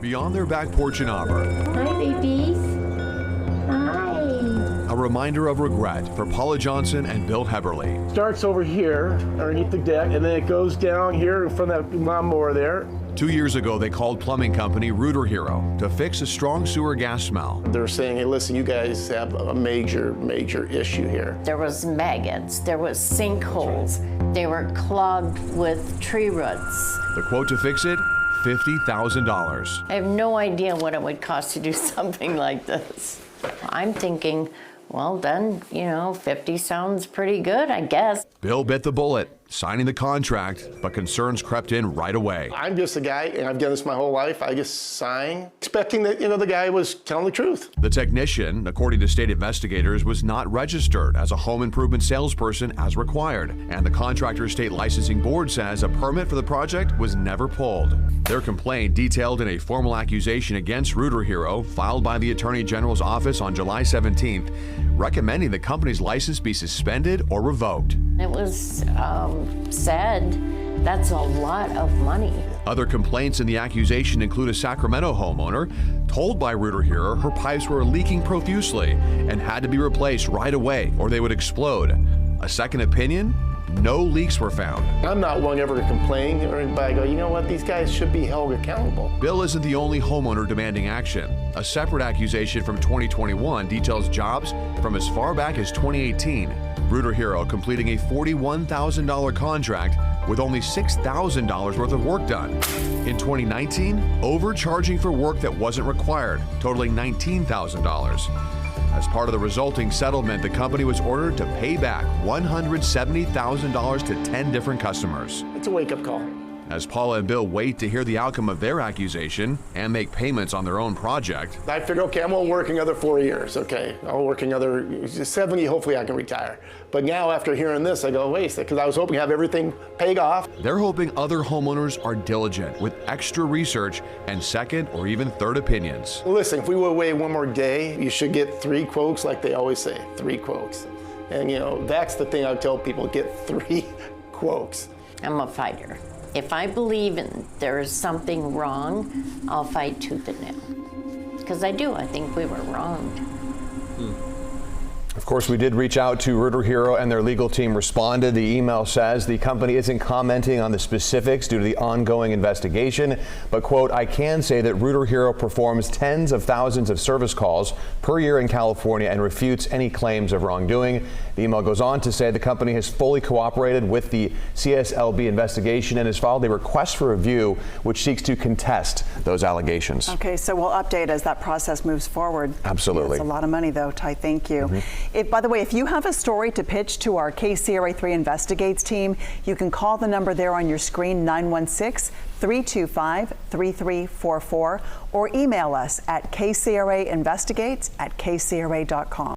Beyond their back porch in Auburn. Hi, babies. Hi. A reminder of regret for Paula Johnson and Bill Heberly. Starts over here underneath the deck, and then it goes down here in front of that lawnmower there. 2 years ago, they called plumbing company Rooter Hero to fix a strong sewer gas smell. They're saying, hey, listen, you guys have a major issue here. There was maggots, there was sinkholes, they were clogged with tree roots. The quote to fix it, $50,000. I have no idea what it would cost to do something like this. I'm thinking, well then, 50 sounds pretty good, I guess. Bill bit the bullet, signing the contract, but concerns crept in right away. I'm just a guy, and I've done this my whole life. I just sign, expecting that, the guy was telling the truth. The technician, according to state investigators, was not registered as a home improvement salesperson as required, and the contractor's state licensing board says a permit for the project was never pulled. Their complaint, detailed in a formal accusation against Rooter Hero, filed by the Attorney General's office on July 17th, recommending the company's license be suspended or revoked. It was said that's a lot of money. Other complaints in the accusation include a Sacramento homeowner told by Rooter Hero her pipes were leaking profusely and had to be replaced right away or they would explode. A second opinion? No leaks were found. I'm not one ever to complain or anybody go, you know what, these guys should be held accountable. Bill isn't the only homeowner demanding action. A separate accusation from 2021 details jobs from as far back as 2018. Rooter Hero completing a $41,000 contract with only $6,000 worth of work done. In 2019, overcharging for work that wasn't required, totaling $19,000. As part of the resulting settlement, the company was ordered to pay back $170,000 to 10 different customers. It's a wake-up call. As Paula and Bill wait to hear the outcome of their accusation and make payments on their own project, I figured, okay, I'm gonna work another 4 years, okay. I'll work another 70, hopefully I can retire. But now after hearing this, I go, wait a second, because I was hoping to have everything paid off. they're hoping other homeowners are diligent with extra research and second or even third opinions. Listen, if we would wait one more day, you should get 3 quotes like they always say, 3 quotes. And that's the thing I tell people, get 3 quotes. I'm a fighter. If I believe there is something wrong, I'll fight tooth and nail. Because I do, I think we were wronged. Of course, we did reach out to Rooter Hero and their legal team responded. The email says the company isn't commenting on the specifics due to the ongoing investigation, but quote, I can say that Rooter Hero performs tens of thousands of service calls per year in California and refutes any claims of wrongdoing. The email goes on to say the company has fully cooperated with the CSLB investigation and has filed a request for review which seeks to contest those allegations. Okay, so we'll update as that process moves forward. Absolutely. It's a lot of money though, Ty, thank you. By the way, if you have a story to pitch to our KCRA3 Investigates team, you can call the number there on your screen, 916-325-3344, or email us at kcrainvestigates@kcra.com.